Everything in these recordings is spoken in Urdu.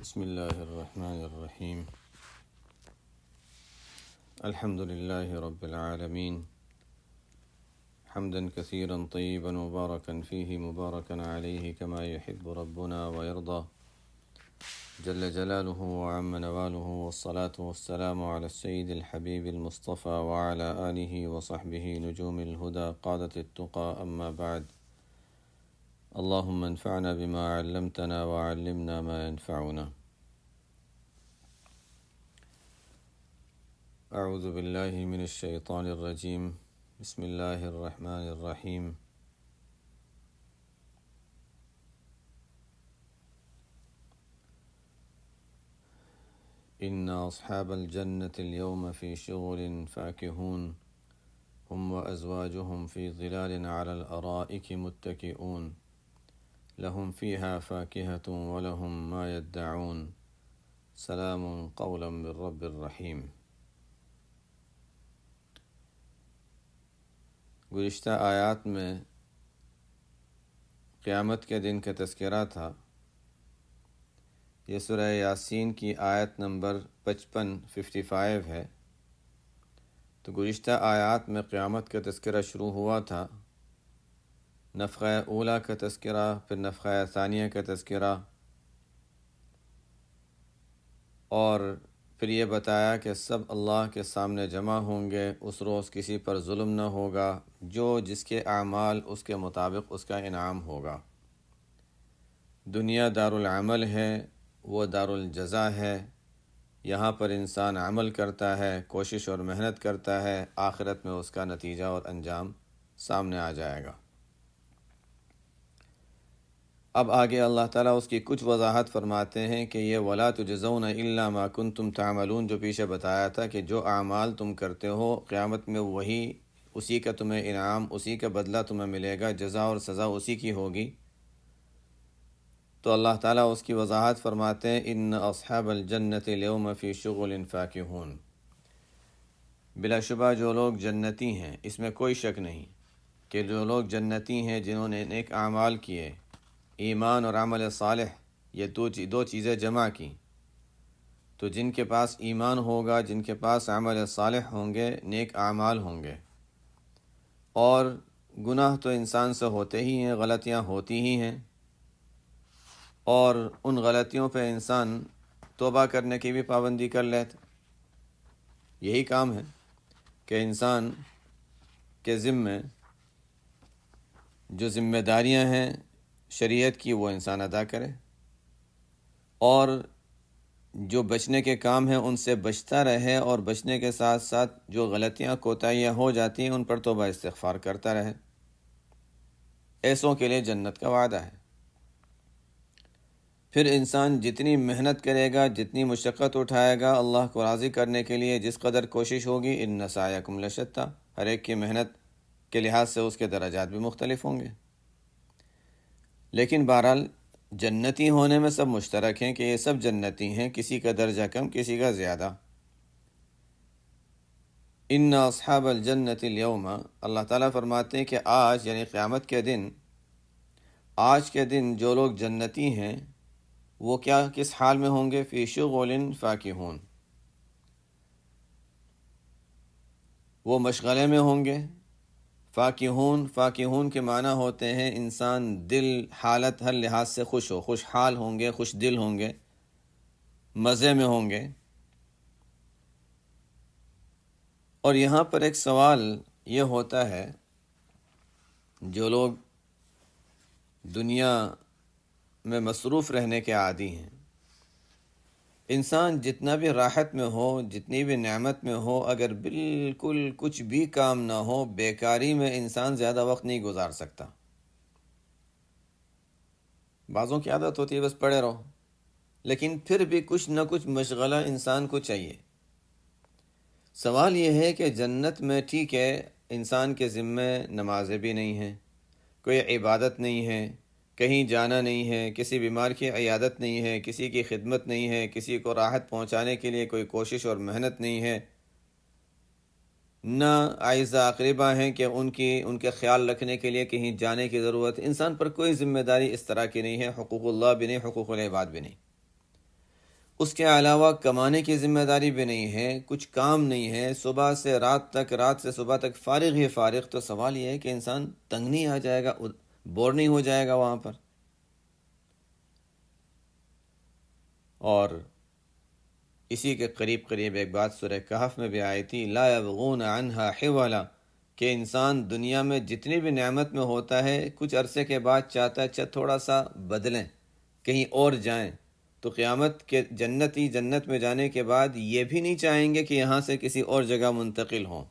بسم الله الرحمن الرحيم. الحمد لله رب العالمين، حمدا كثيرا طيبا مباركا فيه مباركا عليه كما يحب ربنا ويرضى جل جلاله وعم نواله، والصلاة والسلام على السيد الحبيب المصطفى وعلى آله وصحبه نجوم الهدى قادة التقى، أما بعد. اللهم انفعنا بما علمتنا وعلمنا ما ينفعنا. اعوذ باللہ من الشیطان الرجیم، بسم اللہ الرحمن الرحیم. ان اصحاب الجنة اليوم في شغل فاكهون هم وازواجهم في ظلال على الارائك متكئون لهم فيها فاكهة ولهم ما يدعون سلام قولا من رب الرحیم. گزشتہ آیات میں قیامت کے دن کا تذکرہ تھا. یہ سورہ یاسین کی آیت نمبر 55 ہے. تو گزشتہ آیات میں قیامت کا تذکرہ شروع ہوا تھا. نفخہ اولیٰ کا تذکرہ، پھر نفخہ ثانیہ کا تذکرہ، اور پھر یہ بتایا کہ سب اللہ کے سامنے جمع ہوں گے. اس روز کسی پر ظلم نہ ہوگا، جو جس کے اعمال اس کے مطابق اس کا انعام ہوگا. دنیا دار العمل ہے، وہ دار الجزا ہے. یہاں پر انسان عمل کرتا ہے، کوشش اور محنت کرتا ہے، آخرت میں اس کا نتیجہ اور انجام سامنے آ جائے گا. اب آگے اللہ تعالیٰ اس کی کچھ وضاحت فرماتے ہیں کہ یہ وَلَا تُجْزَوْنَ إِلَّا مَا كُنْتُمْ تَعْمَلُونَ جو پیچھے بتایا تھا کہ جو اعمال تم کرتے ہو قیامت میں وہی اسی کا تمہیں انعام، اسی کا بدلہ تمہیں ملے گا، جزا اور سزا اسی کی ہوگی. تو اللہ تعالیٰ اس کی وضاحت فرماتے ہیں ان اصحاب الجنت اليوم فی شغل فاکہون. بلا شبہ جو لوگ جنتی ہیں، اس میں کوئی شک نہیں کہ جو لوگ جنتی ہیں جنہوں نے نیک اعمال کیے، ایمان اور عمل صالح، یہ دو چیزیں جمع کی، تو جن کے پاس ایمان ہوگا، جن کے پاس عمل صالح ہوں گے، نیک اعمال ہوں گے. اور گناہ تو انسان سے ہوتے ہی ہیں، غلطیاں ہوتی ہی ہیں، اور ان غلطیوں پہ انسان توبہ کرنے کی بھی پابندی کر لیتا. یہی کام ہے کہ انسان کے ذمے جو ذمہ داریاں ہیں شریعت کی وہ انسان ادا کرے، اور جو بچنے کے کام ہیں ان سے بچتا رہے، اور بچنے کے ساتھ ساتھ جو غلطیاں کوتاہیاں ہو جاتی ہیں ان پر توبہ استغفار کرتا رہے. ایسوں کے لیے جنت کا وعدہ ہے. پھر انسان جتنی محنت کرے گا، جتنی مشقت اٹھائے گا اللہ کو راضی کرنے کے لیے، جس قدر کوشش ہوگی، ان سعیکم لشتی، ہر ایک کی محنت کے لحاظ سے اس کے درجات بھی مختلف ہوں گے. لیکن بہرحال جنتی ہونے میں سب مشترک ہیں کہ یہ سب جنتی ہیں، کسی کا درجہ کم، کسی کا زیادہ. ان اصحاب الجنت اليوم، اللہ تعالیٰ فرماتے ہیں کہ آج یعنی قیامت کے دن، آج کے دن جو لوگ جنتی ہیں وہ کس حال میں ہوں گے؟ فی شغل فاکہون، وہ مشغلے میں ہوں گے. فاکہون کے معنی ہوتے ہیں انسان دل، حالت، ہر لحاظ سے خوش ہو، خوشحال ہوں گے، خوش دل ہوں گے، مزے میں ہوں گے. اور یہاں پر ایک سوال یہ ہوتا ہے، جو لوگ دنیا میں مصروف رہنے کے عادی ہیں، انسان جتنا بھی راحت میں ہو، جتنی بھی نعمت میں ہو، اگر بالکل کچھ بھی کام نہ ہو، بیکاری میں انسان زیادہ وقت نہیں گزار سکتا. بعضوں کی عادت ہوتی ہے بس پڑے رہو، لیکن پھر بھی کچھ نہ کچھ مشغلہ انسان کو چاہیے. سوال یہ ہے کہ جنت میں ٹھیک ہے انسان کے ذمے نمازیں بھی نہیں ہیں، کوئی عبادت نہیں ہے، کہیں جانا نہیں ہے، کسی بیمار کی عیادت نہیں ہے، کسی کی خدمت نہیں ہے، کسی کو راحت پہنچانے کے لیے کوئی کوشش اور محنت نہیں ہے، نہ اعزا اقربا ہیں کہ ان کے خیال رکھنے کے لیے کہیں جانے کی ضرورت. انسان پر کوئی ذمہ داری اس طرح کی نہیں ہے، حقوق اللہ بھی نہیں، حقوق العباد بھی نہیں. اس کے علاوہ کمانے کی ذمہ داری بھی نہیں ہے، کچھ کام نہیں ہے، صبح سے رات تک، رات سے صبح تک فارغ ہی فارغ، تو سوال یہ ہے کہ انسان تنگ نہیں آ جائے گا، بور نہیں ہو جائے گا وہاں پر؟ اور اسی کے قریب قریب ایک بات سورہ کہف میں بھی آئی تھی، لا یبغون عنہا حولا، کہ انسان دنیا میں جتنی بھی نعمت میں ہوتا ہے کچھ عرصے کے بعد چاہتا ہے تھوڑا سا بدلیں، کہیں اور جائیں، تو قیامت کے جنتی جنت میں جانے کے بعد یہ بھی نہیں چاہیں گے کہ یہاں سے کسی اور جگہ منتقل ہوں۔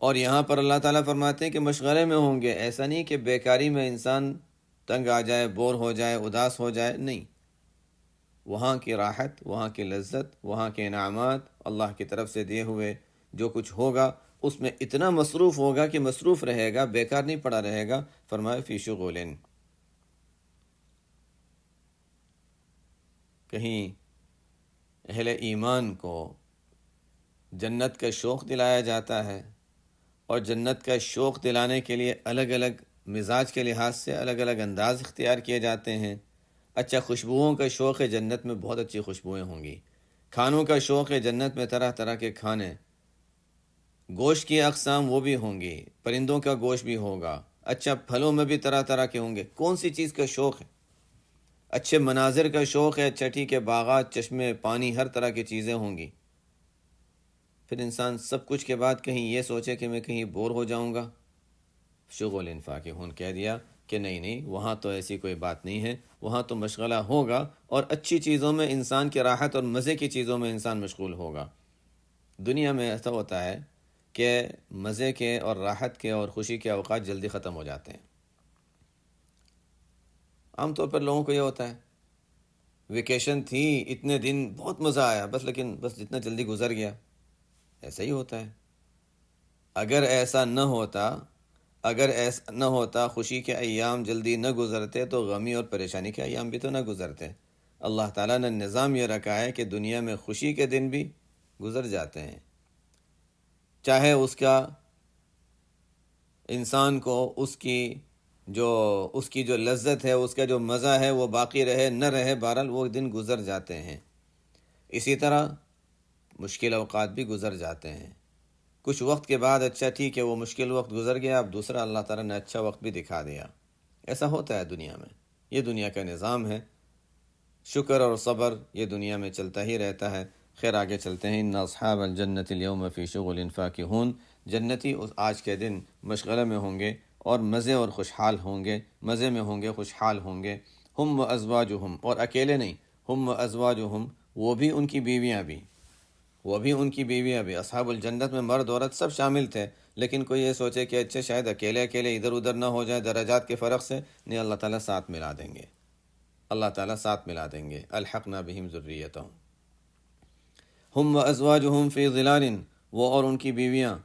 اور یہاں پر اللہ تعالیٰ فرماتے ہیں کہ مشغلے میں ہوں گے، ایسا نہیں کہ بیکاری میں انسان تنگ آ جائے، بور ہو جائے، اداس ہو جائے، نہیں، وہاں کی راحت، وہاں کی لذت، وہاں کے انعامات، اللہ کی طرف سے دیے ہوئے جو کچھ ہوگا اس میں اتنا مصروف ہوگا کہ مصروف رہے گا، بیکار نہیں پڑا رہے گا۔ فرمایا فی شغل، کہیں اہل ایمان کو جنت کا شوق دلایا جاتا ہے، اور جنت کا شوق دلانے کے لیے الگ الگ مزاج کے لحاظ سے الگ الگ انداز اختیار کیے جاتے ہیں۔ اچھا، خوشبوؤں کا شوق ہے، جنت میں بہت اچھی خوشبوئیں ہوں گی۔ کھانوں کا شوق ہے، جنت میں طرح طرح کے کھانے، گوشت کی اقسام وہ بھی ہوں گی، پرندوں کا گوشت بھی ہوگا۔ اچھا، پھلوں میں بھی طرح طرح کے ہوں گے۔ کون سی چیز کا شوق ہے؟ اچھے مناظر کا شوق ہے، اچھا ٹھیک ہے، باغات، چشمے، پانی، ہر طرح کی چیزیں ہوں گی۔ پھر انسان سب کچھ کے بعد کہیں یہ سوچے کہ میں کہیں بور ہو جاؤں گا، شغل انفاق ہون کہہ دیا کہ نہیں نہیں، وہاں تو ایسی کوئی بات نہیں ہے، وہاں تو مشغلہ ہوگا، اور اچھی چیزوں میں انسان کی راحت اور مزے کی چیزوں میں انسان مشغول ہوگا۔ دنیا میں ایسا ہوتا ہے کہ مزے کے اور راحت کے اور خوشی کے اوقات جلدی ختم ہو جاتے ہیں۔ عام طور پر لوگوں کو یہ ہوتا ہے، ویکیشن تھی، اتنے دن بہت مزہ آیا، بس لیکن بس جتنا جلدی گزر گیا۔ ایسا ہی ہوتا ہے۔ اگر ایسا نہ ہوتا، اگر ایسا نہ ہوتا، خوشی کے ایام جلدی نہ گزرتے، تو غمی اور پریشانی کے ایام بھی تو نہ گزرتے۔ اللہ تعالیٰ نے نظام یہ رکھا ہے کہ دنیا میں خوشی کے دن بھی گزر جاتے ہیں، چاہے اس کا انسان کو اس کی جو لذت ہے، اس کا جو مزہ ہے وہ باقی رہے نہ رہے، بہرحال وہ دن گزر جاتے ہیں۔ اسی طرح مشکل اوقات بھی گزر جاتے ہیں، کچھ وقت کے بعد اچھا ٹھیک ہے وہ مشکل وقت گزر گیا، اب دوسرا اللہ تعالیٰ نے اچھا وقت بھی دکھا دیا۔ ایسا ہوتا ہے دنیا میں، یہ دنیا کا نظام ہے، شکر اور صبر یہ دنیا میں چلتا ہی رہتا ہے۔ خیر، آگے چلتے ہیں۔ ان اصحاب الجنت اليوم فی شغل فاکہون، جنتی آج کے دن مشغلے میں ہوں گے اور مزے اور خوشحال ہوں گے، مزے میں ہوں گے، خوشحال ہوں گے۔ ہم و ازواجہم، اور اکیلے نہیں، ہم و ازواجہم، وہ بھی ان کی بیویاں بھی، وہ بھی ان کی بیویاں بھی۔ اصحاب الجنت میں مرد عورت سب شامل تھے، لیکن کوئی یہ سوچے کہ اچھا شاید اکیلے اکیلے ادھر ادھر نہ ہو جائے درجات کے فرق سے، نہیں، اللہ تعالیٰ ساتھ ملا دیں گے، اللہ تعالیٰ ساتھ ملا دیں گے۔ الحقنا بہم ذریتہم، ہم و ازواجہم فی ظلال، وہ اور ان کی بیویاں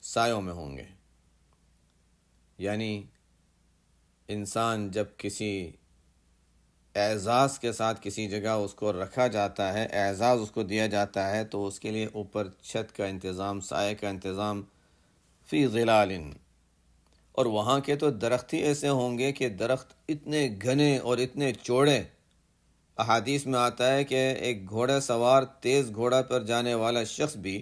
سایوں میں ہوں گے۔ یعنی انسان جب کسی اعزاز کے ساتھ کسی جگہ اس کو رکھا جاتا ہے، اعزاز اس کو دیا جاتا ہے، تو اس کے لیے اوپر چھت کا انتظام، سائے کا انتظام، فی ظلال، اور وہاں کے تو درخت ہی ایسے ہوں گے کہ درخت اتنے گھنے اور اتنے چوڑے، احادیث میں آتا ہے کہ ایک گھوڑا سوار تیز گھوڑا پر جانے والا شخص بھی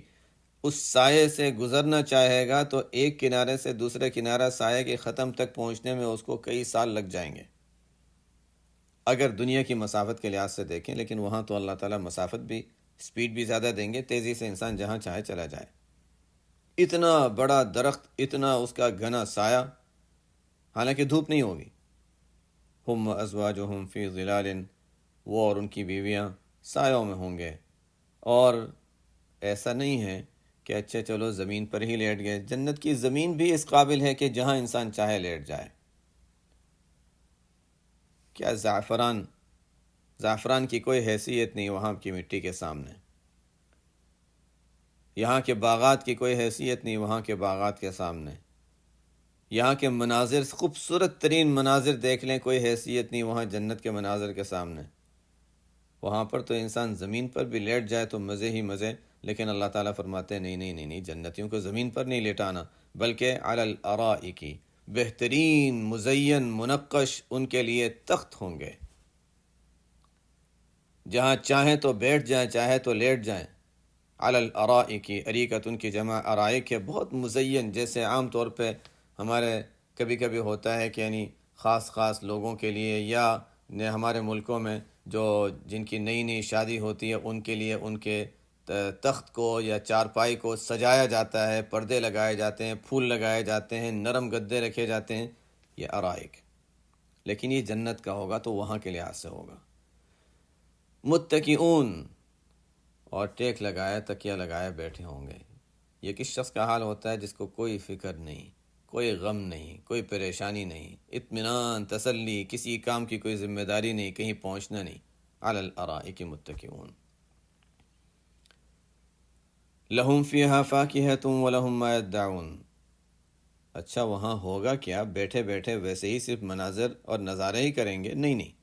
اس سائے سے گزرنا چاہے گا تو ایک کنارے سے دوسرے کنارہ سائے کے ختم تک پہنچنے میں اس کو کئی سال لگ جائیں گے، اگر دنیا کی مسافت کے لحاظ سے دیکھیں۔ لیکن وہاں تو اللہ تعالیٰ مسافت بھی، سپیڈ بھی زیادہ دیں گے، تیزی سے انسان جہاں چاہے چلا جائے۔ اتنا بڑا درخت، اتنا اس کا گھنا سایہ، حالانکہ دھوپ نہیں ہوگی۔ ہم و ازواجہم فی ظلال، وہ اور ان کی بیویاں سایوں میں ہوں گے۔ اور ایسا نہیں ہے کہ اچھا چلو زمین پر ہی لیٹ گئے، جنت کی زمین بھی اس قابل ہے کہ جہاں انسان چاہے لیٹ جائے۔ کیا زعفران کی کوئی حیثیت نہیں وہاں کی مٹی کے سامنے، یہاں کے باغات کی کوئی حیثیت نہیں وہاں کے باغات کے سامنے، یہاں کے مناظر، خوبصورت ترین مناظر دیکھ لیں، کوئی حیثیت نہیں وہاں جنت کے مناظر کے سامنے۔ وہاں پر تو انسان زمین پر بھی لیٹ جائے تو مزے ہی مزے، لیکن اللہ تعالیٰ فرماتے ہیں نہیں نہیں نہیں نہیں، جنتیوں کو زمین پر نہیں لیٹانا، بلکہ علی الارائک، بہترین مزین منقش ان کے لیے تخت ہوں گے، جہاں چاہیں تو بیٹھ جائیں، چاہے تو لیٹ جائیں۔ علی الارائک، اریکتن کی جمع ارائک ہے، بہت مزین، جیسے عام طور پہ ہمارے کبھی کبھی ہوتا ہے کہ یعنی خاص خاص لوگوں کے لیے، یا ہمارے ملکوں میں جو جن کی نئی نئی شادی ہوتی ہے ان کے لیے ان کے تخت کو یا چارپائی کو سجایا جاتا ہے، پردے لگائے جاتے ہیں، پھول لگائے جاتے ہیں، نرم گدے رکھے جاتے ہیں، یہ ارائک۔ لیکن یہ جنت کا ہوگا تو وہاں کے لحاظ سے ہوگا۔ متکئون، اور ٹیک لگائے، تکیہ لگائے بیٹھے ہوں گے۔ یہ کس شخص کا حال ہوتا ہے؟ جس کو کوئی فکر نہیں، کوئی غم نہیں، کوئی پریشانی نہیں، اطمینان، تسلی، کسی کام کی کوئی ذمہ داری نہیں، کہیں پہنچنا نہیں۔ علی الارائک متکئون، لہم فیہا فاکہۃ ولہم ما یدعون۔ اچھا وہاں ہوگا کیا؟ بیٹھے بیٹھے ویسے ہی صرف مناظر اور نظارے ہی کریں گے؟ نہیں نہیں،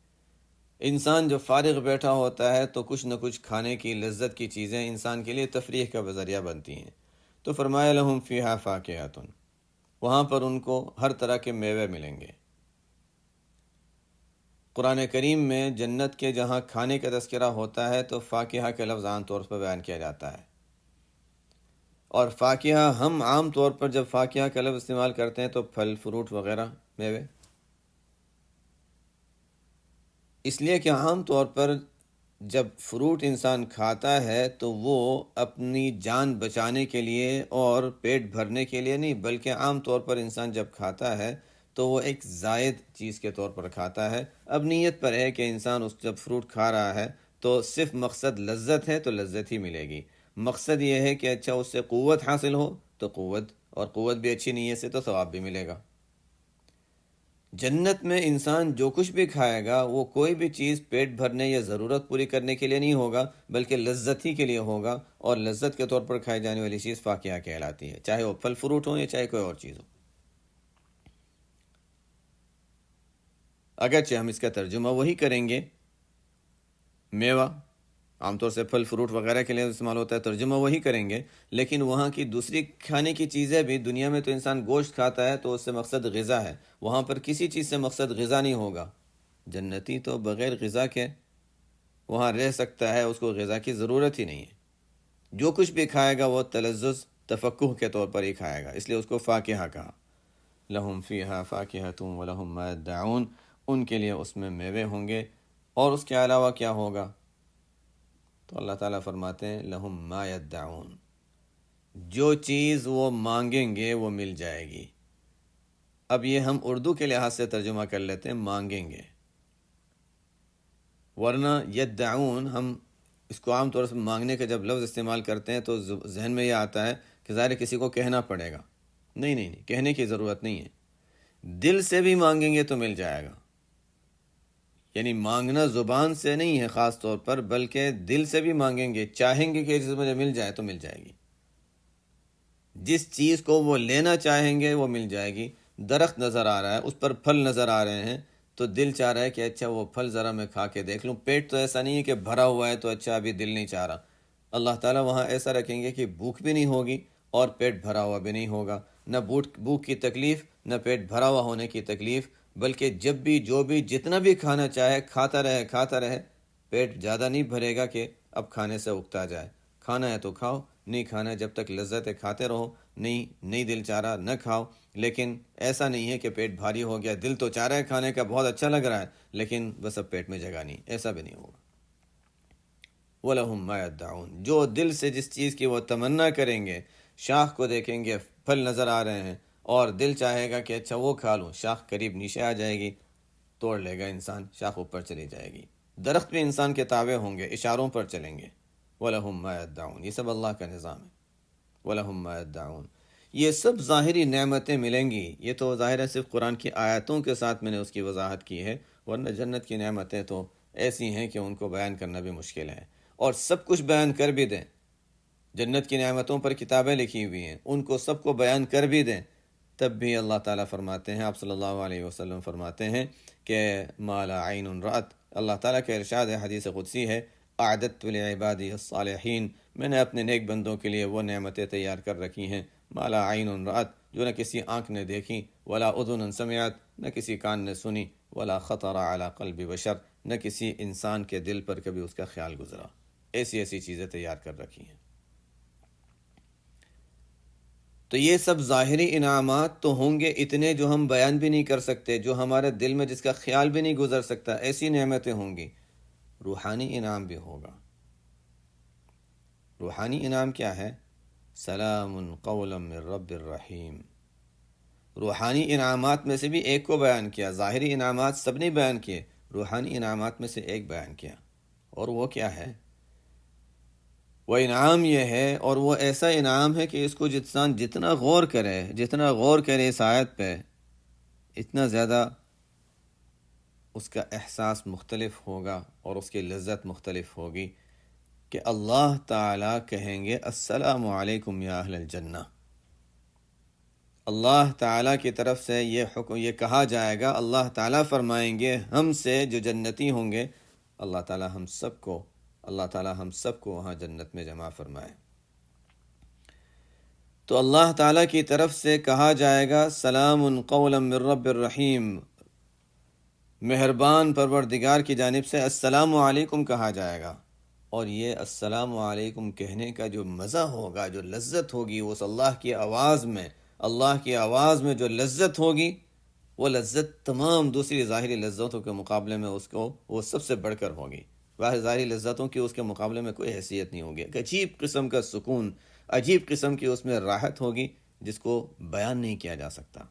انسان جب فارغ بیٹھا ہوتا ہے تو کچھ نہ کچھ کھانے کی لذت کی چیزیں انسان کے لیے تفریح کا ذریعہ بنتی ہیں۔ تو فرمایا لہم فیہا فاکہۃ، وہاں پر ان کو ہر طرح کے میوے ملیں گے۔ قرآن کریم میں جنت کے جہاں کھانے کا تذکرہ ہوتا ہے تو فاکہہ کا لفظ عام طور پر بیان کیا جاتا ہے، اور فاکہہ ہم عام طور پر جب فاکہہ کا لفظ استعمال کرتے ہیں تو پھل، فروٹ وغیرہ، میوے، اس لیے کہ عام طور پر جب فروٹ انسان کھاتا ہے تو وہ اپنی جان بچانے کے لیے اور پیٹ بھرنے کے لیے نہیں، بلکہ عام طور پر انسان جب کھاتا ہے تو وہ ایک زائد چیز کے طور پر کھاتا ہے۔ اب نیت پر ہے کہ انسان اس جب فروٹ کھا رہا ہے تو صرف مقصد لذت ہے تو لذت ہی ملے گی، مقصد یہ ہے کہ اچھا اس سے قوت حاصل ہو تو قوت، اور قوت بھی اچھی نیت سے تو ثواب بھی ملے گا۔ جنت میں انسان جو کچھ بھی کھائے گا وہ کوئی بھی چیز پیٹ بھرنے یا ضرورت پوری کرنے کے لیے نہیں ہوگا، بلکہ لذت ہی کے لیے ہوگا، اور لذت کے طور پر کھائی جانے والی چیز فاکہہ کہلاتی ہے، چاہے وہ پھل فروٹ ہو یا چاہے کوئی اور چیز ہو۔ اگرچہ ہم اس کا ترجمہ وہی کریں گے، میوہ عام طور سے پھل فروٹ وغیرہ کے لیے استعمال ہوتا ہے، ترجمہ وہی کریں گے، لیکن وہاں کی دوسری کھانے کی چیزیں بھی، دنیا میں تو انسان گوشت کھاتا ہے تو اس سے مقصد غذا ہے، وہاں پر کسی چیز سے مقصد غذا نہیں ہوگا۔ جنتی تو بغیر غذا کے وہاں رہ سکتا ہے، اس کو غذا کی ضرورت ہی نہیں ہے، جو کچھ بھی کھائے گا وہ تلذذ، تفکہ کے طور پر ہی کھائے گا، اس لیے اس کو فاکہہ کہا۔ لہم فیہا فاکہۃ ولہم ما یدعون، ان کے لیے اس میں میوے ہوں گے، اور اس کے علاوہ کیا ہوگا؟ تو اللہ تعالیٰ فرماتے ہیں لہم ما یدعون، جو چیز وہ مانگیں گے وہ مل جائے گی۔ اب یہ ہم اردو کے لحاظ سے ترجمہ کر لیتے ہیں مانگیں گے، ورنہ یدعون ہم اس کو عام طور سے مانگنے کا جب لفظ استعمال کرتے ہیں تو ذہن میں یہ آتا ہے کہ ظاہر کسی کو کہنا پڑے گا۔ نہیں نہیں نہیں، کہنے کی ضرورت نہیں ہے، دل سے بھی مانگیں گے تو مل جائے گا۔ یعنی مانگنا زبان سے نہیں ہے خاص طور پر، بلکہ دل سے بھی مانگیں گے، چاہیں گے کہ مجھے مل جائے تو مل جائے گی۔ جس چیز کو وہ لینا چاہیں گے وہ مل جائے گی۔ درخت نظر آ رہا ہے، اس پر پھل نظر آ رہے ہیں، تو دل چاہ رہا ہے کہ اچھا وہ پھل ذرا میں کھا کے دیکھ لوں۔ پیٹ تو ایسا نہیں ہے کہ بھرا ہوا ہے تو اچھا ابھی دل نہیں چاہ رہا۔ اللہ تعالیٰ وہاں ایسا رکھیں گے کہ بھوک بھی نہیں ہوگی اور پیٹ بھرا ہوا بھی نہیں ہوگا، نہ بھوک کی تکلیف، نہ پیٹ بھرا ہوا ہونے کی تکلیف، بلکہ جب بھی جو بھی جتنا بھی کھانا چاہے کھاتا رہے کھاتا رہے، پیٹ زیادہ نہیں بھرے گا کہ اب کھانے سے اکتا جائے۔ کھانا ہے تو کھاؤ، نہیں کھانا ہے جب تک لذت ہے کھاتے رہو، نہیں دل چاہ رہا نہ کھاؤ۔ لیکن ایسا نہیں ہے کہ پیٹ بھاری ہو گیا، دل تو چاہ رہا ہے کھانے کا، بہت اچھا لگ رہا ہے، لیکن بس اب پیٹ میں جگہ نہیں، ایسا بھی نہیں ہوگا۔ وَلَهُم مَّا يَدَّعُونَ، جو دل سے جس چیز کی وہ تمنا کریں گے، شاخ کو دیکھیں گے پھل نظر آ رہے ہیں اور دل چاہے گا کہ اچھا وہ کھا لوں، شاخ قریب نیچے آ جائے گی، توڑ لے گا انسان، شاخ اوپر چلی جائے گی۔ درخت بھی انسان کے تابع ہوں گے، اشاروں پر چلیں گے۔ وَلَهُم مَّا يَدَّعُونَ، یہ سب اللہ کا نظام ہے۔ وَلَهُم مَّا يَدَّعُونَ، یہ سب ظاہری نعمتیں ملیں گی، یہ تو ظاہر ہے صرف قرآن کی آیتوں کے ساتھ میں نے اس کی وضاحت کی ہے، ورنہ جنت کی نعمتیں تو ایسی ہیں کہ ان کو بیان کرنا بھی مشکل ہے، اور سب کچھ بیان کر بھی دیں، جنت کی نعمتوں پر کتابیں لکھی ہوئی ہیں، ان کو سب کو بیان کر بھی دیں، تب بھی اللہ تعالیٰ فرماتے ہیں، آپ صلی اللہ علیہ وسلم فرماتے ہیں کہ ما لا عین رأت، اللہ تعالیٰ کا ارشاد ہے، حدیث قدسی ہے، اعددت لعبادی الصالحین، میں نے اپنے نیک بندوں کے لیے وہ نعمتیں تیار کر رکھی ہیں، ما لا عین رأت، جو نہ کسی آنکھ نے دیکھی، ولا اذن سمعت، نہ کسی کان نے سنی، ولا خطر علی قلب بشر، نہ کسی انسان کے دل پر کبھی اس کا خیال گزرا. ایسی ایسی چیزیں تیار کر رکھی ہیں. تو یہ سب ظاہری انعامات تو ہوں گے اتنے جو ہم بیان بھی نہیں کر سکتے، جو ہمارے دل میں جس کا خیال بھی نہیں گزر سکتا، ایسی نعمتیں ہوں گی. روحانی انعام بھی ہوگا. روحانی انعام کیا ہے؟ سلام قولا من رب الرحیم. روحانی انعامات میں سے بھی ایک کو بیان کیا. ظاہری انعامات سب نے بیان کیے، روحانی انعامات میں سے ایک بیان کیا. اور وہ کیا ہے؟ وہ انعام یہ ہے، اور وہ ایسا انعام ہے کہ اس کو انسان جتنا غور کرے اس آیت پہ، اتنا زیادہ اس کا احساس مختلف ہوگا اور اس کی لذت مختلف ہوگی. کہ اللہ تعالیٰ کہیں گے السلام علیکم یا اہل الجنہ. اللہ تعالیٰ کی طرف سے یہ کہا جائے گا. اللہ تعالیٰ فرمائیں گے ہم سے جو جنتی ہوں گے، اللہ تعالیٰ ہم سب کو وہاں جنت میں جمع فرمائے. تو اللہ تعالیٰ کی طرف سے کہا جائے گا سلام قولا من رب الرحیم. مہربان پروردگار کی جانب سے السلام علیکم کہا جائے گا. اور یہ السلام علیکم کہنے کا جو مزہ ہوگا، جو لذت ہوگی، اس اللہ کی آواز میں جو لذت ہوگی، وہ لذت تمام دوسری ظاہری لذتوں کے مقابلے میں وہ سب سے بڑھ کر ہوگی. باہر ظاہری لذتوں کی اس کے مقابلے میں کوئی حیثیت نہیں ہوگی. ایک عجیب قسم کا سکون، عجیب قسم کی اس میں راحت ہوگی جس کو بیان نہیں کیا جا سکتا.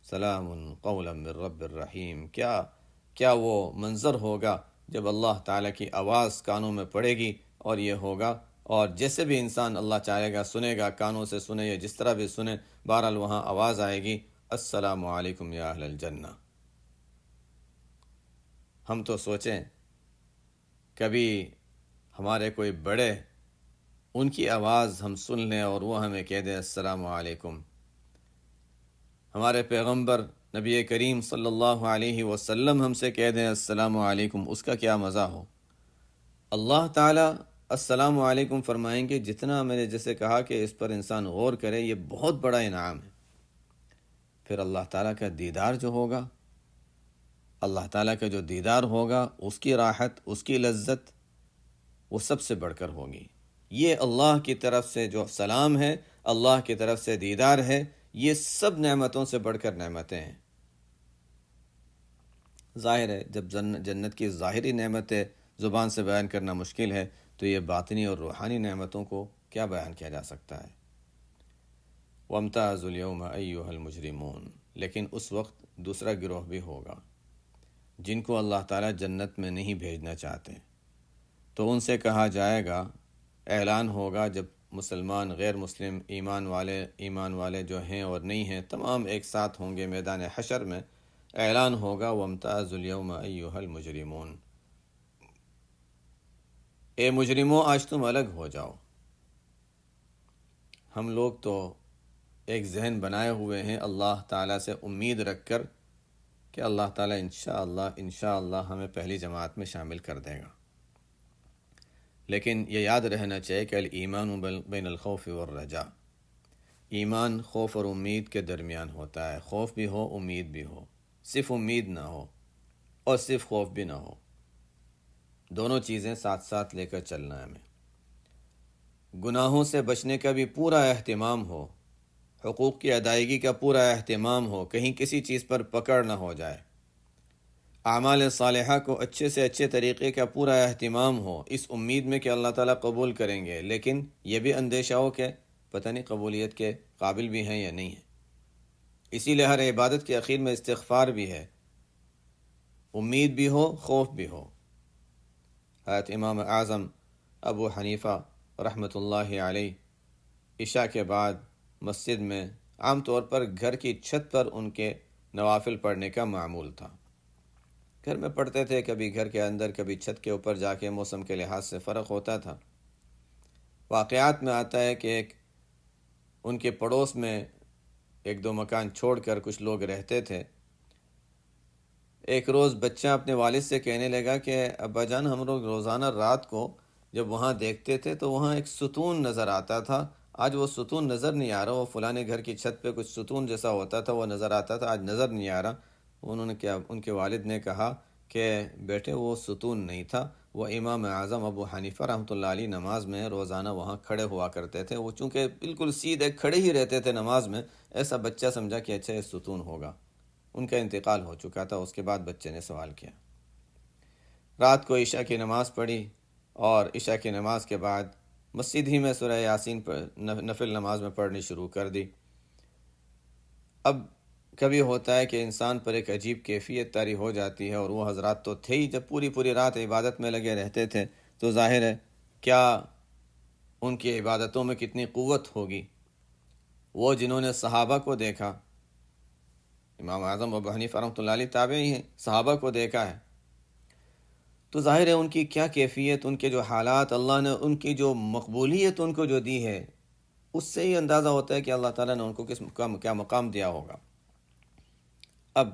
سلام قولا من رب الرحیم. کیا وہ منظر ہوگا جب اللہ تعالیٰ کی آواز کانوں میں پڑے گی. اور یہ ہوگا، اور جیسے بھی انسان اللہ چاہے گا سنے گا، کانوں سے سنے یا جس طرح بھی سنے، بہرحال وہاں آواز آئے گی السلام علیکم یا اہل الجنہ. ہم تو سوچیں کبھی ہمارے کوئی بڑے، ان کی آواز ہم سن لیں اور وہ ہمیں کہہ دیں السلام علیکم. ہمارے پیغمبر نبی کریم صلی اللہ علیہ وسلم ہم سے کہہ دیں السلام علیکم، اس کا کیا مزہ ہو. اللہ تعالیٰ السلام علیکم فرمائیں گے. جتنا میں نے جیسے کہا کہ اس پر انسان غور کرے، یہ بہت بڑا انعام ہے. پھر اللہ تعالیٰ کا دیدار جو ہوگا، اللہ تعالیٰ کا جو دیدار ہوگا، اس کی راحت، اس کی لذت، وہ سب سے بڑھ کر ہوگی. یہ اللہ کی طرف سے جو سلام ہے، اللہ کی طرف سے دیدار ہے، یہ سب نعمتوں سے بڑھ کر نعمتیں ہیں. ظاہر ہے جب جنت کی ظاہری نعمتیں زبان سے بیان کرنا مشکل ہے، تو یہ باطنی اور روحانی نعمتوں کو کیا بیان کیا جا سکتا ہے. وَامْتَازُوا الْيَوْمَ أَيُّهَا الْمُجْرِمُونَ. لیکن اس وقت دوسرا گروہ بھی ہوگا جن کو اللہ تعالیٰ جنت میں نہیں بھیجنا چاہتے. تو ان سے کہا جائے گا، اعلان ہوگا جب مسلمان، غیر مسلم، ایمان والے جو ہیں اور نہیں ہیں، تمام ایک ساتھ ہوں گے میدان حشر میں. اعلان ہوگا وَامْتَازُوا الْيَوْمَ أَيُّهَا الْمُجْرِمُونَ. اے مجرموں، آج تم الگ ہو جاؤ. ہم لوگ تو ایک ذہن بنائے ہوئے ہیں اللہ تعالیٰ سے امید رکھ کر کہ اللہ تعالیٰ انشاءاللہ ہمیں پہلی جماعت میں شامل کر دے گا. لیکن یہ یاد رہنا چاہیے کہ الایمان بین الخوف والرجاء. ایمان خوف اور امید کے درمیان ہوتا ہے. خوف بھی ہو، امید بھی ہو. صرف امید نہ ہو اور صرف خوف بھی نہ ہو. دونوں چیزیں ساتھ ساتھ لے کر چلنا ہے ہمیں. گناہوں سے بچنے کا بھی پورا اہتمام ہو، حقوق کی ادائیگی کا پورا اہتمام ہو، کہیں کسی چیز پر پکڑ نہ ہو جائے. اعمال صالحہ کو اچھے سے اچھے طریقے کا پورا اہتمام ہو، اس امید میں کہ اللہ تعالیٰ قبول کریں گے. لیکن یہ بھی اندیشہ ہو کہ پتہ نہیں قبولیت کے قابل بھی ہیں یا نہیں ہیں. اسی لیے ہر عبادت کے اخیر میں استغفار بھی ہے. امید بھی ہو، خوف بھی ہو. حضرت امام اعظم ابو حنیفہ رحمۃ اللہ علیہ عشاء کے بعد مسجد میں عام طور پر گھر کی چھت پر ان کے نوافل پڑھنے کا معمول تھا. گھر میں پڑھتے تھے، کبھی گھر کے اندر، کبھی چھت کے اوپر جا کے. موسم کے لحاظ سے فرق ہوتا تھا. واقعات میں آتا ہے کہ ان کے پڑوس میں ایک دو مکان چھوڑ کر کچھ لوگ رہتے تھے. ایک روز بچہ اپنے والد سے کہنے لگا کہ ابا جان، ہم لوگ روزانہ رات کو جب وہاں دیکھتے تھے تو وہاں ایک ستون نظر آتا تھا. آج وہ ستون نظر نہیں آ رہا. وہ فلانے گھر کی چھت پہ کچھ ستون جیسا ہوتا تھا، وہ نظر آتا تھا، آج نظر نہیں آ رہا. ان کے والد نے کہا کہ بیٹے وہ ستون نہیں تھا، وہ امام اعظم ابو حنیفہ رحمۃ اللہ علیہ نماز میں روزانہ وہاں کھڑے ہوا کرتے تھے، وہ چونکہ بالکل سیدھے کھڑے ہی رہتے تھے نماز میں، ایسا بچہ سمجھا کہ اچھا یہ ستون ہوگا۔ ان کا انتقال ہو چکا تھا، اس کے بعد بچے نے سوال کیا۔ رات کو عشاء کی نماز پڑھی، اور عشاء کی نماز کے بعد مسجد ہی میں سورہ یاسین نفل نماز میں پڑھنی شروع کر دی۔ اب کبھی ہوتا ہے کہ انسان پر ایک عجیب کیفیت طاری ہو جاتی ہے، اور وہ حضرات تو تھے ہی، جب پوری رات عبادت میں لگے رہتے تھے تو ظاہر ہے کیا ان کی عبادتوں میں کتنی قوت ہوگی۔ وہ جنہوں نے صحابہ کو دیکھا، امام اعظم ابو حنیفہ رحمۃ اللہ علیہ تابعی ہیں، صحابہ کو دیکھا ہے، تو ظاہر ہے ان کی کیا کیفیت، ان کے جو حالات، اللہ نے ان کی جو مقبولیت ان کو جو دی ہے، اس سے ہی اندازہ ہوتا ہے کہ اللہ تعالیٰ نے ان کو کیا مقام دیا ہوگا۔ اب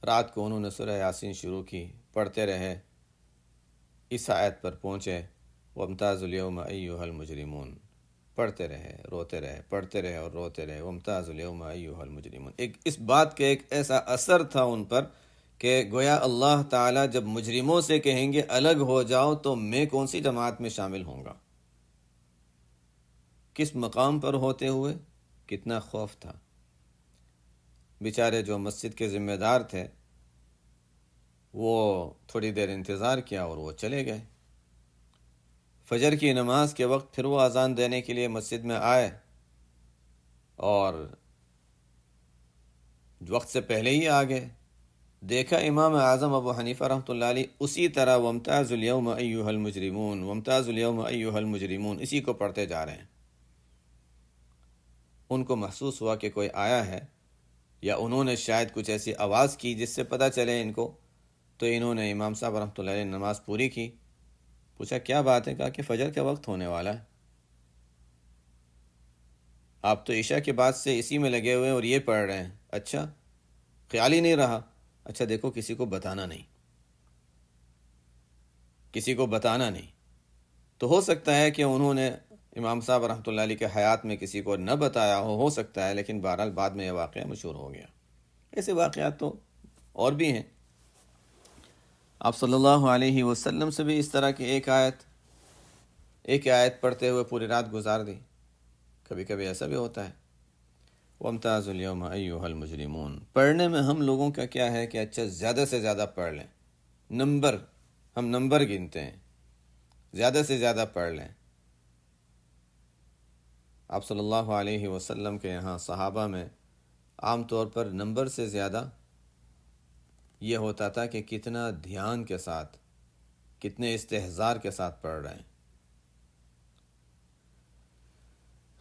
رات کو انہوں نے سورہ یاسین شروع کی، پڑھتے رہے، اس آیت پر پہنچے، وَامْتَازُوا الْيَوْمَ أَيُّهَا الْمُجْرِمُونَ، پڑھتے رہے، روتے رہے، پڑھتے رہے اور روتے رہے، وَامْتَازُوا الْيَوْمَ أَيُّهَا الْمُجْرِمُونَ۔ اس بات کے ایک ایسا اثر تھا ان پر کہ گویا اللہ تعالیٰ جب مجرموں سے کہیں گے الگ ہو جاؤ تو میں کون سی جماعت میں شامل ہوں گا۔ کس مقام پر ہوتے ہوئے کتنا خوف تھا۔ بیچارے جو مسجد کے ذمہ دار تھے وہ تھوڑی دیر انتظار کیا اور وہ چلے گئے۔ فجر کی نماز کے وقت پھر وہ اذان دینے کے لیے مسجد میں آئے، اور وقت سے پہلے ہی آ گئے۔ دیکھا امام اعظم ابو حنیفہ رحمۃ اللہ علیہ اسی طرح وَامْتَازُوا الْيَوْمَ أَيُّهَا الْمُجْرِمُونَ، وَامْتَازُوا الْيَوْمَ أَيُّهَا الْمُجْرِمُونَ، اسی کو پڑھتے جا رہے ہیں۔ ان کو محسوس ہوا کہ کوئی آیا ہے، یا انہوں نے شاید کچھ ایسی آواز کی جس سے پتہ چلے ان کو، تو انہوں نے امام صاحب رحمۃ اللہ علیہ نماز پوری کی۔ پوچھا کیا بات ہے؟ کہا کہ فجر کا وقت ہونے والا ہے، آپ تو عشاء کے بعد سے اسی میں لگے ہوئے ہیں اور یہ پڑھ رہے ہیں۔ اچھا، خیال ہی نہیں رہا؟ اچھا دیکھو کسی کو بتانا نہیں، کسی کو بتانا نہیں۔ تو ہو سکتا ہے کہ انہوں نے امام صاحب رحمۃ اللہ علیہ کے حیات میں کسی کو نہ بتایا ہو سکتا ہے، لیکن بہرحال بعد میں یہ واقعہ مشہور ہو گیا۔ ایسے واقعات تو اور بھی ہیں۔ آپ صلی اللہ علیہ وسلم سے بھی اس طرح کی ایک آیت پڑھتے ہوئے پوری رات گزار دی۔ کبھی کبھی ایسا بھی ہوتا ہے۔ وَامْتَازُوا الْيَوْمَ أَيُّهَا الْمُجْرِمُونَ، پڑھنے میں ہم لوگوں کا کیا ہے کہ اچھا زیادہ سے زیادہ پڑھ لیں، ہم نمبر گنتے ہیں، زیادہ سے زیادہ پڑھ لیں۔ آپ صلی اللہ علیہ وسلم کے یہاں صحابہ میں عام طور پر نمبر سے زیادہ یہ ہوتا تھا کہ کتنا دھیان کے ساتھ، کتنے استحضار کے ساتھ پڑھ رہے ہیں۔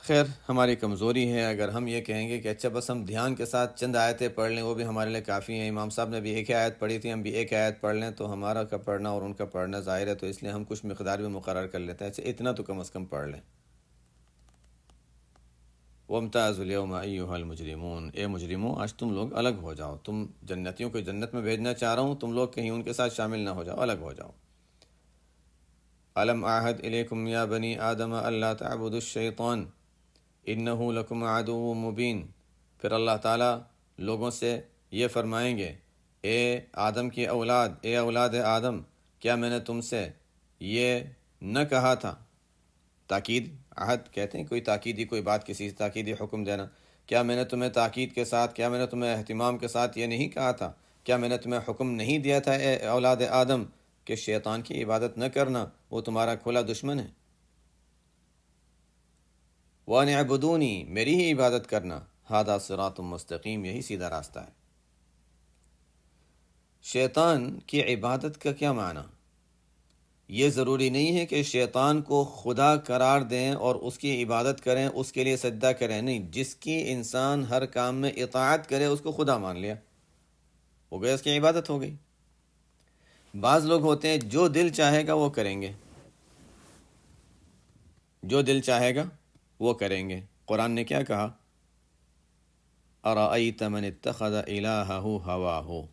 خیر ہماری کمزوری ہے، اگر ہم یہ کہیں گے کہ اچھا بس ہم دھیان کے ساتھ چند آیتیں پڑھ لیں وہ بھی ہمارے لیے کافی ہیں، امام صاحب نے بھی ایک ہی آیت پڑھی تھی، ہم بھی ایک آیت پڑھ لیں، تو ہمارا کا پڑھنا اور ان کا پڑھنا ظاہر ہے، تو اس لیے ہم کچھ مقدار بھی مقرر کر لیتے ہیں، اچھا اتنا تو کم از کم پڑھ لیں۔ وَامْتَازُوا الْيَوْمَ أَيُّهَا الْمُجْرِمُونَ، اے مجرموں آج تم لوگ الگ ہو جاؤ، تم جنتیوں کو جنت میں بھیجنا چاہ رہا ہوں، تم لوگ کہیں ان کے ساتھ شامل نہ ہو جاؤ، الگ ہو جاؤ۔ أَلَمْ أَعْهَدْ إِلَيْكُمْ يَا بَنِي آدَمَ أَلَّا تَعْبُدُوا الشَّيْطَانَ إِنَّهُ لَكُمْ عَدُوٌّ مُبِينٌ۔ پھر اللہ تعالیٰ لوگوں سے یہ فرمائیں گے، اے آدم کی اولاد، اے اولاد آدم، کیا میں نے تم سے یہ نہ کہا تھا؟ تاکید، عہد کہتے ہیں کوئی تاکیدی کوئی بات، کسی سے تاکیدی حکم دینا۔ کیا میں نے تمہیں تاکید کے ساتھ، کیا میں نے تمہیں اہتمام کے ساتھ یہ نہیں کہا تھا؟ کیا میں نے تمہیں حکم نہیں دیا تھا اے اولاد آدم کہ شیطان کی عبادت نہ کرنا، وہ تمہارا کھلا دشمن ہے؟ وَأَنِ اعْبُدُونِی، میری ہی عبادت کرنا، ھذا صراط مستقیم، یہی سیدھا راستہ ہے۔ شیطان کی عبادت کا کیا معنی؟ یہ ضروری نہیں ہے کہ شیطان کو خدا قرار دیں اور اس کی عبادت کریں، اس کے لیے سجدہ کریں، نہیں، جس کی انسان ہر کام میں اطاعت کرے اس کو خدا مان لیا، ہو گیا، اس کی عبادت ہو گئی۔ بعض لوگ ہوتے ہیں جو دل چاہے گا وہ کریں گے، جو دل چاہے گا وہ کریں گے۔ قرآن نے کیا کہا؟ أَرَأَيْتَ مَنِ اتَّخَذَ إِلَٰهَهُ هَوَاهُ،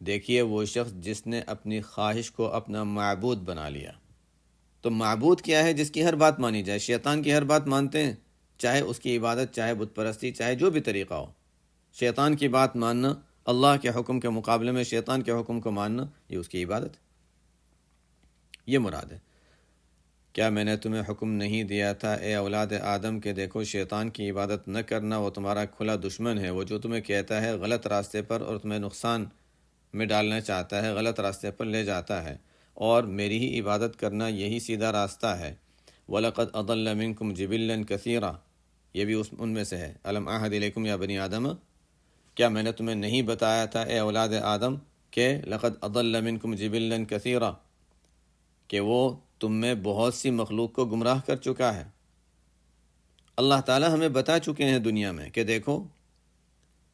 دیکھیے وہ شخص جس نے اپنی خواہش کو اپنا معبود بنا لیا۔ تو معبود کیا ہے؟ جس کی ہر بات مانی جائے۔ شیطان کی ہر بات مانتے ہیں، چاہے اس کی عبادت، چاہے بت پرستی، چاہے جو بھی طریقہ ہو، شیطان کی بات ماننا اللہ کے حکم کے مقابلے میں شیطان کے حکم کو ماننا، یہ اس کی عبادت، یہ مراد ہے۔ کیا میں نے تمہیں حکم نہیں دیا تھا اے اولاد آدم کہ دیکھو شیطان کی عبادت نہ کرنا، وہ تمہارا کھلا دشمن ہے، وہ جو تمہیں کہتا ہے غلط راستے پر اور تمہیں نقصان میں ڈالنا چاہتا ہے، غلط راستے پر لے جاتا ہے، اور میری ہی عبادت کرنا یہی سیدھا راستہ ہے۔ وَلَقَدْ أَضَلَّ مِنْكُمْ جِبِلًّا كَثِيرًا، یہ بھی ان میں سے ہے۔ أَلَمْ أَعْهَدْ إِلَيْكُمْ يَا بَنِي آدَمَ، کیا میں نے تمہیں نہیں بتایا تھا اے اولاد آدم کہ لَقَدْ أَضَلَّ مِنْكُمْ جِبِلًّا كَثِيرًا، کہ وہ تم میں بہت سی مخلوق کو گمراہ کر چکا ہے۔ اللہ تعالی ہمیں بتا چکے ہیں دنیا میں کہ دیکھو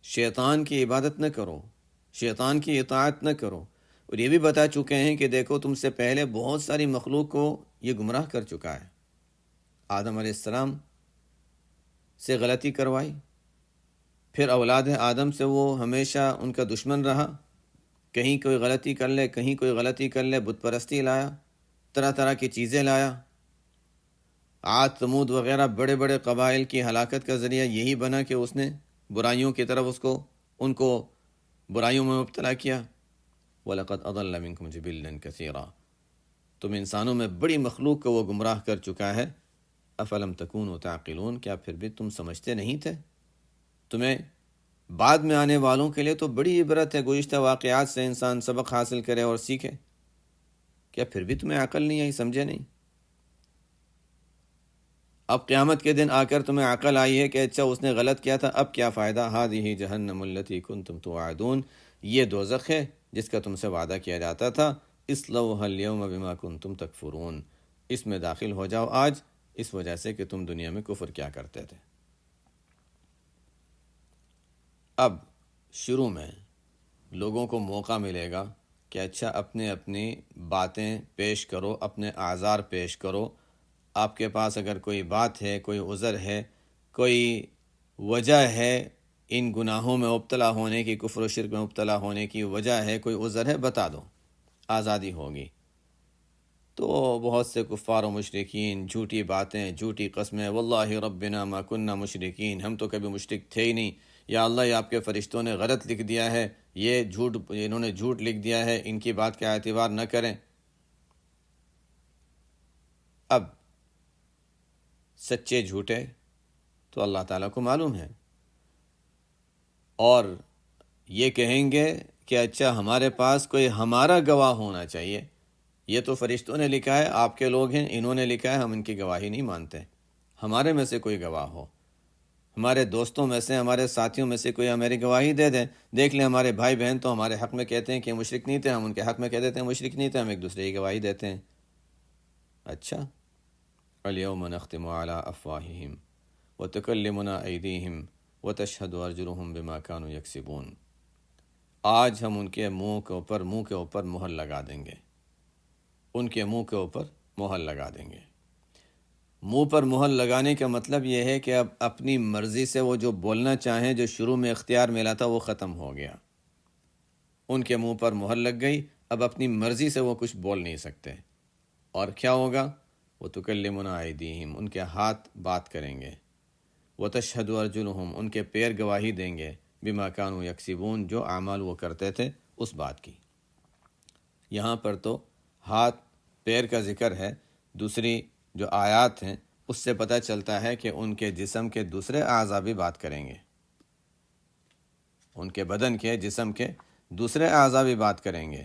شیطان کی عبادت نہ کرو، شیطان کی اطاعت نہ کرو، اور یہ بھی بتا چکے ہیں کہ دیکھو تم سے پہلے بہت ساری مخلوق کو یہ گمراہ کر چکا ہے۔ آدم علیہ السلام سے غلطی کروائی، پھر اولاد آدم سے وہ ہمیشہ ان کا دشمن رہا، کہیں کوئی غلطی کر لے، کہیں کوئی غلطی کر لے، بت پرستی لایا، طرح طرح کی چیزیں لایا۔ عاد ثمود وغیرہ بڑے بڑے قبائل کی ہلاکت کا ذریعہ یہی بنا کہ اس نے برائیوں کی طرف ان کو برائیوں میں مبتلا کیا۔ وَلَقَدْ أَضَلَّ مِنْكُمْ جِبِلًّا كَثِيرًا، تم انسانوں میں بڑی مخلوق کو وہ گمراہ کر چکا ہے۔ أَفَلَمْ تَكُونُوا تَعْقِلُونَ، کیا پھر بھی تم سمجھتے نہیں تھے؟ تمہیں بعد میں آنے والوں کے لیے تو بڑی عبرت ہے، گزشتہ واقعات سے انسان سبق حاصل کرے اور سیکھے، کیا پھر بھی تمہیں عقل نہیں آئی، سمجھے نہیں؟ اب قیامت کے دن آ کر تمہیں عقل آئی ہے کہ اچھا اس نے غلط کیا تھا، اب کیا فائدہ؟ هذه جہنم التي كنتم توعدون، یہ دوزخ ہے جس کا تم سے وعدہ کیا جاتا تھا۔ اصلوها اليوم بما كنتم تکفرون، اس میں داخل ہو جاؤ آج، اس وجہ سے کہ تم دنیا میں کفر کیا کرتے تھے۔ اب شروع میں لوگوں کو موقع ملے گا کہ اچھا اپنی باتیں پیش کرو، اپنے اعذار پیش کرو، آپ کے پاس اگر کوئی بات ہے، کوئی عذر ہے، کوئی وجہ ہے ان گناہوں میں مبتلا ہونے کی، کفر و شرک میں مبتلا ہونے کی وجہ ہے، کوئی عذر ہے، بتا دو، آزادی ہوگی۔ تو بہت سے کفار و مشرکین جھوٹی باتیں، جھوٹی قسمیں، واللہ ربنا ما کننا مشرکین، ہم تو کبھی مشرک تھے ہی نہیں، یا اللہ یہ آپ کے فرشتوں نے غلط لکھ دیا ہے، یہ انہوں نے جھوٹ لکھ دیا ہے، ان کی بات کا اعتبار نہ کریں۔ اب سچے جھوٹے تو اللہ تعالیٰ کو معلوم ہے، اور یہ کہیں گے کہ اچھا ہمارے پاس کوئی ہمارا گواہ ہونا چاہیے، یہ تو فرشتوں نے لکھا ہے، آپ کے لوگ ہیں، انہوں نے لکھا ہے، ہم ان کی گواہی نہیں مانتے، ہمارے میں سے کوئی گواہ ہو، ہمارے دوستوں میں سے، ہمارے ساتھیوں میں سے کوئی ہماری گواہی دے دیں۔ دیکھ لیں ہمارے بھائی بہن تو ہمارے حق میں کہتے ہیں کہ مشرک نہیں تھے، ہم ان کے حق میں کہہ دیتے ہیں مشرک نہیں تھے، ہم ایک دوسرے کی گواہی دیتے ہیں۔ اچھا، اليوم نختم على افواہہم وتکلمنا ایدیہم وتشہد ارجلہم بما كانوا یکسبون، آج ہم ان کے منہ کے اوپر مہر لگا دیں گے، ان کے منہ کے اوپر مہر لگا دیں گے۔ منہ پر مہر لگانے کا مطلب یہ ہے کہ اب اپنی مرضی سے وہ جو بولنا چاہیں، جو شروع میں اختیار ملا تھا، وہ ختم ہو گیا، ان کے منہ پر مہر لگ گئی، اب اپنی مرضی سے وہ کچھ بول نہیں سکتے۔ اور کیا ہوگا؟ وَتُكَلِّمُنَا أَيْدِيهِمْ، ان کے ہاتھ بات کریں گے، وَتَشْهَدُ أَرْجُلُهُمْ، ان کے پیر گواہی دیں گے، بِمَا كَانُوا يَكْسِبُونَ، جو اعمال وہ کرتے تھے اس بات کی۔ یہاں پر تو ہاتھ پیر کا ذکر ہے، دوسری جو آیات ہیں اس سے پتہ چلتا ہے کہ ان کے جسم کے دوسرے اعضاء بھی بات کریں گے، ان کے بدن کے، جسم کے دوسرے اعضاء بھی بات کریں گے۔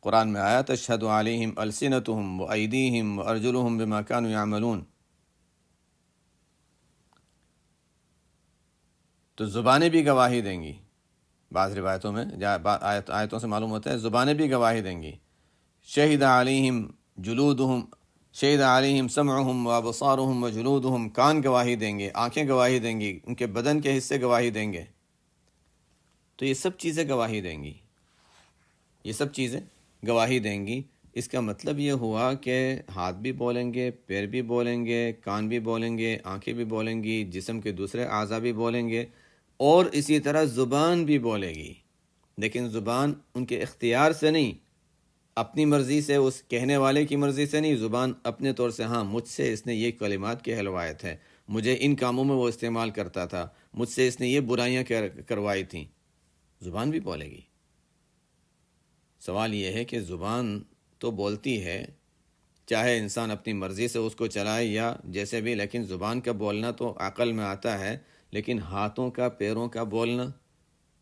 قرآن میں آیا تشہد علیہم السنتہم وایدیہم وارجلہم بما کانوا یعملون، تو زبانیں بھی گواہی دیں گی، بعض روایتوں میں آیتوں سے معلوم ہوتا ہے زبانیں بھی گواہی دیں گی۔ شہد علیہم جلودہم، شہد علیہم سمعہم وابصارہم وجلودہم، کان گواہی دیں گے، آنکھیں گواہی دیں گی، ان کے بدن کے حصے گواہی دیں گے، تو یہ سب چیزیں گواہی دیں گی، یہ سب چیزیں گواہی دیں گی۔ اس کا مطلب یہ ہوا کہ ہاتھ بھی بولیں گے، پیر بھی بولیں گے، کان بھی بولیں گے، آنکھیں بھی بولیں گی، جسم کے دوسرے اعضاء بھی بولیں گے، اور اسی طرح زبان بھی بولے گی، لیکن زبان ان کے اختیار سے نہیں، اپنی مرضی سے، اس کہنے والے کی مرضی سے نہیں، زبان اپنے طور سے، ہاں مجھ سے اس نے یہ کلمات کی حلوایت ہے، مجھے ان کاموں میں وہ استعمال کرتا تھا، مجھ سے اس نے یہ برائیاں کروائی تھیں، زبان بھی بولے گی۔ سوال یہ ہے کہ زبان تو بولتی ہے، چاہے انسان اپنی مرضی سے اس کو چلائے یا جیسے بھی، لیکن زبان کا بولنا تو عقل میں آتا ہے، لیکن ہاتھوں کا، پیروں کا بولنا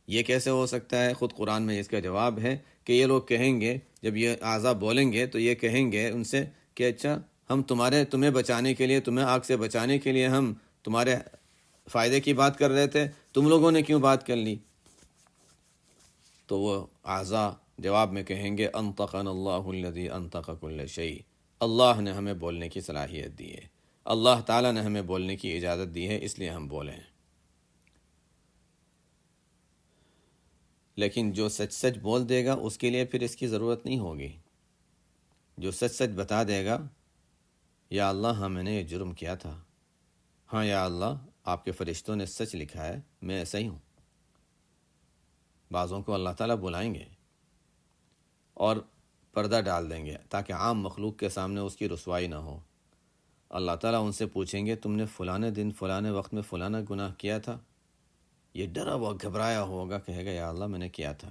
یہ کیسے ہو سکتا ہے؟ خود قرآن میں اس کا جواب ہے کہ یہ لوگ کہیں گے، جب یہ اعضاء بولیں گے تو یہ کہیں گے ان سے کہ اچھا ہم تمہیں بچانے کے لیے، تمہیں آگ سے بچانے کے لیے ہم تمہارے فائدے کی بات کر رہے تھے، تم لوگوں نے کیوں بات کر لی؟ تو وہ اعضاء جواب میں کہیں گے انطقنا اللہ الذی انطق کل شیء، اللہ نے ہمیں بولنے کی صلاحیت دی ہے، اللہ تعالیٰ نے ہمیں بولنے کی اجازت دی ہے، اس لیے ہم بولیں۔ لیکن جو سچ سچ بول دے گا اس کے لیے پھر اس کی ضرورت نہیں ہوگی۔ جو سچ سچ بتا دے گا، یا اللہ ہاں میں نے یہ جرم کیا تھا، ہاں یا اللہ آپ کے فرشتوں نے سچ لکھا ہے، میں ایسا ہی ہوں۔ بعضوں کو اللہ تعالیٰ بلائیں گے اور پردہ ڈال دیں گے تاکہ عام مخلوق کے سامنے اس کی رسوائی نہ ہو۔ اللہ تعالیٰ ان سے پوچھیں گے تم نے فلانے دن فلانے وقت میں فلانا گناہ کیا تھا؟ یہ ڈرا ہوا گھبرایا ہوگا، کہے گا یا اللہ میں نے کیا تھا۔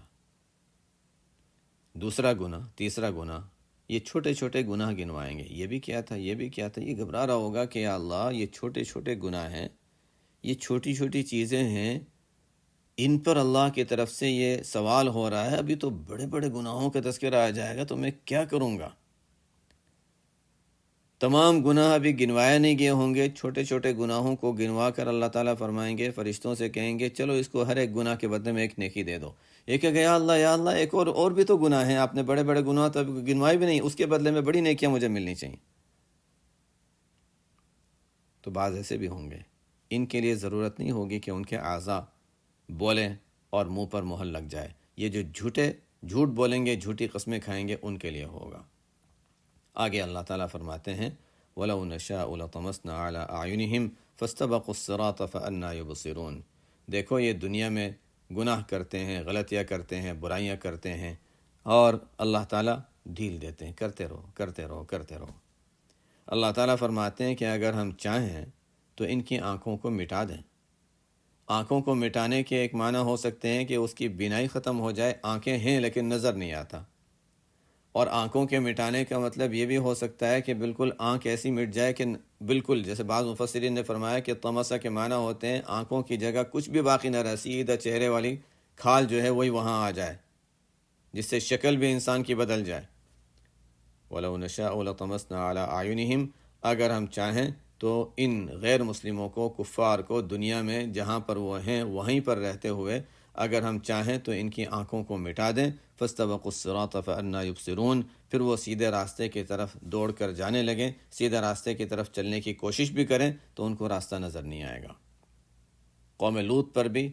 دوسرا گناہ، تیسرا گناہ، یہ چھوٹے چھوٹے گناہ گنوائیں گے، یہ بھی کیا تھا، یہ بھی کیا تھا۔ یہ گھبرا رہا ہوگا کہ یا اللہ یہ چھوٹے چھوٹے گناہ ہیں، یہ چھوٹی چھوٹی چیزیں ہیں، ان پر اللہ کی طرف سے یہ سوال ہو رہا ہے، ابھی تو بڑے بڑے گناہوں کا تذکرہ آ جائے گا تو میں کیا کروں گا؟ تمام گناہ ابھی گنوائے نہیں گئے ہوں گے، چھوٹے چھوٹے گناہوں کو گنوا کر اللہ تعالیٰ فرمائیں گے، فرشتوں سے کہیں گے چلو اس کو ہر ایک گناہ کے بدلے میں ایک نیکی دے دو۔ یہ کہ یا اللہ یا اللہ ایک اور بھی تو گناہ ہیں، آپ نے بڑے بڑے گناہ تو ابھی گنوائے بھی نہیں، اس کے بدلے میں بڑی نیکیاں مجھے ملنی چاہیے۔ تو بعض ایسے بھی ہوں گے، ان کے لیے ضرورت نہیں ہوگی کہ ان کے اعضاء بولیں اور منہ پر مہر لگ جائے۔ یہ جو جھوٹ بولیں گے، جھوٹی قسمیں کھائیں گے، ان کے لیے ہوگا۔ آگے اللہ تعالیٰ فرماتے ہیں وَلَوْ نَشَاءُ لَطَمَسْنَا عَلَىٰ أَعْيُنِهِمْ فَاسْتَبَقُوا الصِّرَاطَ فَأَنَّىٰ يُبْصِرُونَ۔ دیکھو یہ دنیا میں گناہ کرتے ہیں، غلطیاں کرتے ہیں، برائیاں کرتے ہیں، اور اللہ تعالیٰ ڈھیل دیتے ہیں، کرتے رہو کرتے رہو کرتے رہو۔ اللہ تعالیٰ فرماتے ہیں کہ اگر ہم چاہیں تو ان کی آنکھوں کو مٹا دیں۔ آنکھوں کو مٹانے کے ایک معنی ہو سکتے ہیں کہ اس کی بینائی ختم ہو جائے، آنکھیں ہیں لیکن نظر نہیں آتا۔ اور آنکھوں کے مٹانے کا مطلب یہ بھی ہو سکتا ہے کہ بالکل آنکھ ایسی مٹ جائے کہ بالکل، جیسے بعض مفسرین نے فرمایا کہ طمسہ کے معنی ہوتے ہیں آنکھوں کی جگہ کچھ بھی باقی نہ رہے، سیدھا چہرے والی کھال جو ہے وہی وہاں آ جائے، جس سے شکل بھی انسان کی بدل جائے۔ وَلَوْ نَشَاءُ لَطَمَسْنَا عَلَىٰ أَعْيُنِهِمْ، اگر ہم چاہیں تو ان غیر مسلموں کو، کفار کو، دنیا میں جہاں پر وہ ہیں وہیں پر رہتے ہوئے اگر ہم چاہیں تو ان کی آنکھوں کو مٹا دیں۔ فَاسْتَبَقُوا الصِّرَاطَ فَأَنَّىٰ يُبْصِرُونَ، پھر وہ سیدھے راستے کی طرف دوڑ کر جانے لگیں، سیدھے راستے کی طرف چلنے کی کوشش بھی کریں تو ان کو راستہ نظر نہیں آئے گا۔ قوم لوط پر بھی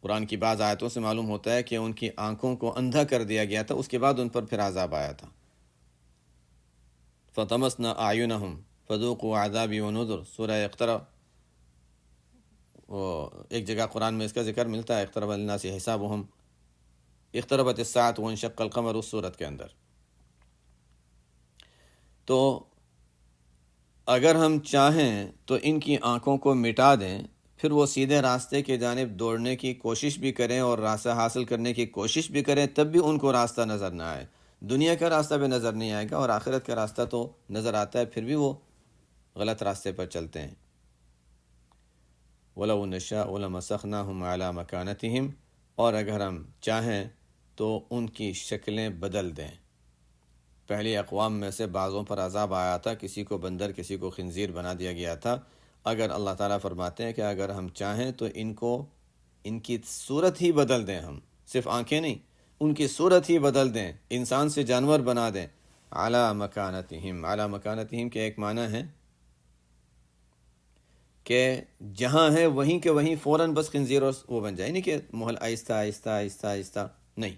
قرآن کی بعض آیتوں سے معلوم ہوتا ہے کہ ان کی آنکھوں کو اندھا کر دیا گیا تھا، اس کے بعد ان پر پھر عذاب آیا تھا۔ فَطَمَسْنَا أَعْيُنَهُمْ فَذُوقُوا عَذَابِي وَنُذُرْ، سورہ اقترب، ایک جگہ قرآن میں اس کا ذکر ملتا ہے، اقترب للناس حسابهم اقتربت الساعة وانشق القمر، اس صورت کے اندر۔ تو اگر ہم چاہیں تو ان کی آنکھوں کو مٹا دیں، پھر وہ سیدھے راستے کی جانب دوڑنے کی کوشش بھی کریں اور راستہ حاصل کرنے کی کوشش بھی کریں، تب بھی ان کو راستہ نظر نہ آئے۔ دنیا کا راستہ بھی نظر نہیں آئے گا اور آخرت کا راستہ تو نظر آتا ہے، پھر بھی وہ غلط راستے پر چلتے ہیں۔ وَلَوْ نَشَاءُ لَمَسَخْنَاهُمْ عَلَىٰ مَكَانَتِهِمْ، اور اگر ہم چاہیں تو ان کی شکلیں بدل دیں۔ پہلی اقوام میں سے بعضوں پر عذاب آیا تھا، کسی کو بندر، کسی کو خنزیر بنا دیا گیا تھا۔ اگر اللہ تعالیٰ فرماتے ہیں کہ اگر ہم چاہیں تو ان کی صورت ہی بدل دیں، ہم صرف آنکھیں نہیں، ان کی صورت ہی بدل دیں، انسان سے جانور بنا دیں۔ عَلَىٰ مَكَانَتِهِمْ، عَلَىٰ مَكَانَتِهِمْ کے ایک معنی ہے کہ جہاں ہے وہیں کے وہیں فوراً بس خنزیر اور وہ بن جائے، نہیں کہ محل آہستہ آہستہ آہستہ آہستہ، نہیں،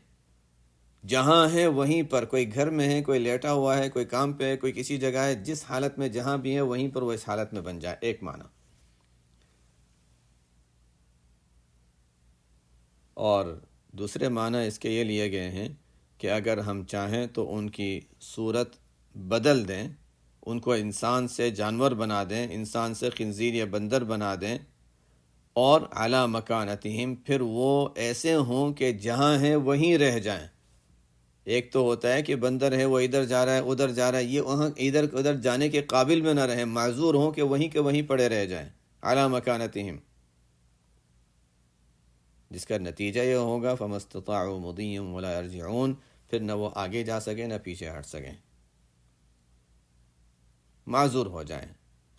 جہاں ہے وہیں پر، کوئی گھر میں ہے، کوئی لیٹا ہوا ہے، کوئی کام پہ ہے، کوئی کسی جگہ ہے، جس حالت میں جہاں بھی ہے وہیں پر وہ اس حالت میں بن جائے، ایک معنی۔ اور دوسرے معنی اس کے یہ لیے گئے ہیں کہ اگر ہم چاہیں تو ان کی صورت بدل دیں، ان کو انسان سے جانور بنا دیں، انسان سے خنزیر یا بندر بنا دیں، اور علی مکانتہم، پھر وہ ایسے ہوں کہ جہاں ہیں وہیں رہ جائیں۔ ایک تو ہوتا ہے کہ بندر ہے وہ ادھر جا رہا ہے ادھر جا رہا ہے، یہ وہاں ادھر جانے کے قابل میں نہ رہیں، معذور ہوں کہ وہیں کے وہیں پڑے رہ جائیں، علی مکانتہم، جس کا نتیجہ یہ ہوگا فَمَا اسْتَطَاعُوا مُضِيًّا وَلَا يَرْجِعُونَ، پھر نہ وہ آگے جا سکیں نہ پیچھے ہٹ سکیں، معذور ہو جائیں۔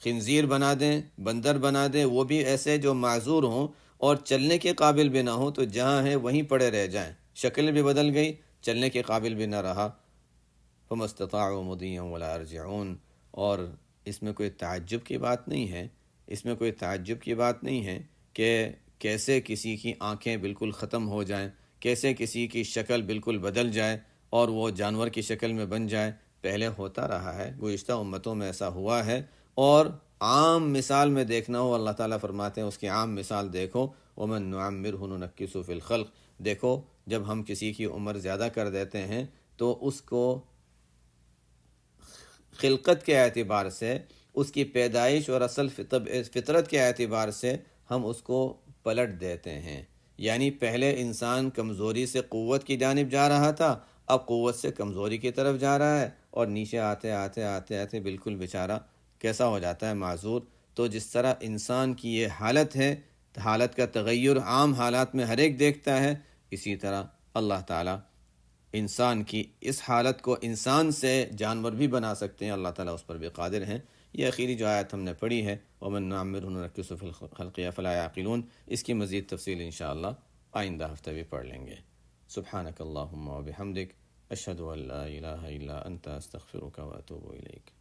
خنزیر بنا دیں، بندر بنا دیں، وہ بھی ایسے جو معذور ہوں اور چلنے کے قابل بھی نہ ہوں، تو جہاں ہیں وہیں پڑے رہ جائیں، شکل بھی بدل گئی، چلنے کے قابل بھی نہ رہا۔ فَمَا اسْتَطَاعُوا مُضِيًّا وَلَا يَرْجِعُونَ، اور اس میں کوئی تعجب کی بات نہیں ہے، اس میں کوئی تعجب کی بات نہیں ہے کہ کیسے کسی کی آنکھیں بالکل ختم ہو جائیں، کیسے کسی کی شکل بالکل بدل جائے اور وہ جانور کی شکل میں بن جائے۔ پہلے ہوتا رہا ہے، گزشتہ امتوں میں ایسا ہوا ہے، اور عام مثال میں دیکھنا ہو، اللہ تعالیٰ فرماتے ہیں اس کی عام مثال دیکھو، وَمَن نُعَمِّرْهُ نُنَكِّسُهُ فِي الْخَلْقِ، دیکھو جب ہم کسی کی عمر زیادہ کر دیتے ہیں تو اس کو خلقت کے اعتبار سے، اس کی پیدائش اور اصل فطرت کے اعتبار سے ہم اس کو پلٹ دیتے ہیں۔ یعنی پہلے انسان کمزوری سے قوت کی جانب جا رہا تھا، اب قوت سے کمزوری کی طرف جا رہا ہے، اور نیچے آتے آتے آتے آتے بالکل بیچارہ کیسا ہو جاتا ہے، معذور۔ تو جس طرح انسان کی یہ حالت ہے، حالت کا تغیر عام حالات میں ہر ایک دیکھتا ہے، اسی طرح اللہ تعالیٰ انسان کی اس حالت کو انسان سے جانور بھی بنا سکتے ہیں، اللہ تعالیٰ اس پر بھی قادر ہیں۔ یہ آخری جو آیت ہم نے پڑھی ہے، وَمَن نُعَمِّرْهُ نُنَكِّسْهُ فِي الْخَلْقِ أَفَلَا يَعْقِلُونَ، اس کی مزید تفصیل انشاءاللہ آئندہ ہفتہ بھی پڑھ لیں گے۔ سبحانک اللہم و بحمدک، اشہد ان لا الہ الا انت، استغفرک و اتوب الیک۔